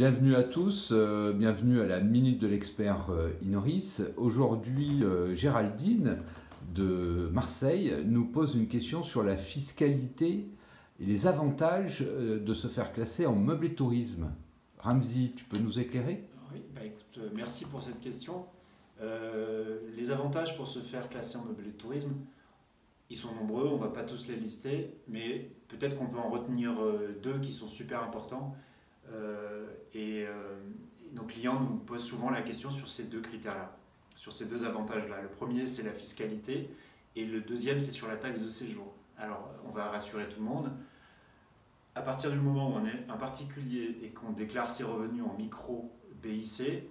Bienvenue à tous, bienvenue à la Minute de l'expert Inoris. Aujourd'hui, Géraldine de Marseille nous pose une question sur la fiscalité et les avantages de se faire classer en meublé tourisme. Ramzi, tu peux nous éclairer? Oui, écoute, merci pour cette question. Les avantages pour se faire classer en meublé de tourisme, ils sont nombreux, on ne va pas tous les lister, mais peut-être qu'on peut en retenir deux qui sont super importants. Nos clients nous posent souvent la question sur ces deux critères-là, sur ces deux avantages-là. Le premier, c'est la fiscalité, et le deuxième, c'est sur la taxe de séjour. Alors, on va rassurer tout le monde. À partir du moment où on est un particulier et qu'on déclare ses revenus en micro BIC,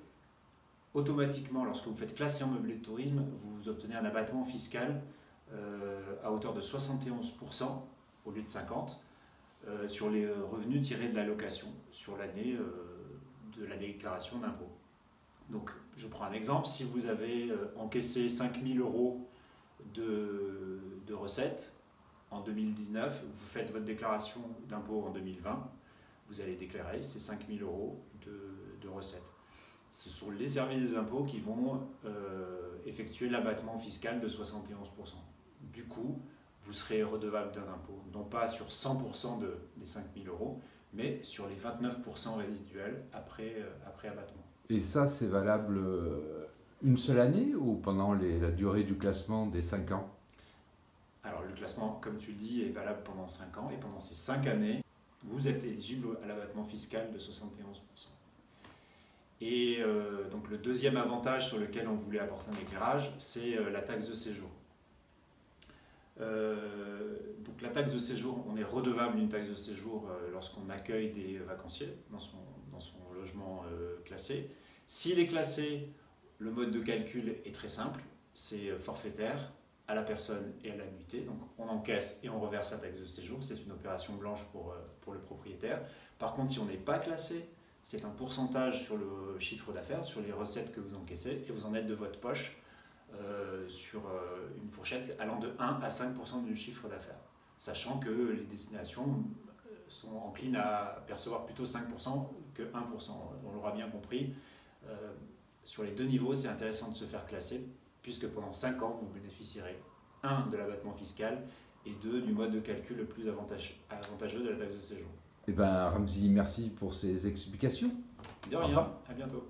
automatiquement, lorsque vous faites classer en meublé de tourisme, vous obtenez un abattement fiscal à hauteur de 71% au lieu de 50% sur les revenus tirés de la location sur l'année de la déclaration d'impôt. Donc, je prends un exemple. Si vous avez encaissé 5 000 € de recettes en 2019, vous faites votre déclaration d'impôt en 2020, vous allez déclarer ces 5 000 € de recettes. Ce sont les services des impôts qui vont effectuer l'abattement fiscal de 71%. Du coup, vous serez redevable d'un impôt, non pas sur 100% des 5 000 €, mais sur les 29% résiduels après abattement. Et ça, c'est valable une seule année ou pendant la durée du classement des 5 ans? Alors, le classement, comme tu le dis, est valable pendant 5 ans, et pendant ces 5 années, vous êtes éligible à l'abattement fiscal de 71%. Et donc le deuxième avantage sur lequel on voulait apporter un éclairage, c'est la taxe de séjour. Donc la taxe de séjour, on est redevable d'une taxe de séjour lorsqu'on accueille des vacanciers dans son logement classé. S'il est classé, le mode de calcul est très simple, c'est forfaitaire à la personne et à la nuitée. Donc on encaisse et on reverse la taxe de séjour, c'est une opération blanche pour le propriétaire. Par contre, si on n'est pas classé, c'est un pourcentage sur le chiffre d'affaires, sur les recettes que vous encaissez, et vous en êtes de votre poche sur une fourchette allant de 1 à 5% du chiffre d'affaires. Sachant que les destinations sont enclines à percevoir plutôt 5% que 1%. On l'aura bien compris. Sur les deux niveaux, c'est intéressant de se faire classer, puisque pendant 5 ans, vous bénéficierez 1 de l'abattement fiscal et 2 du mode de calcul le plus avantageux de la taxe de séjour. Eh bien, Ramzi, merci pour ces explications. De rien, à bientôt.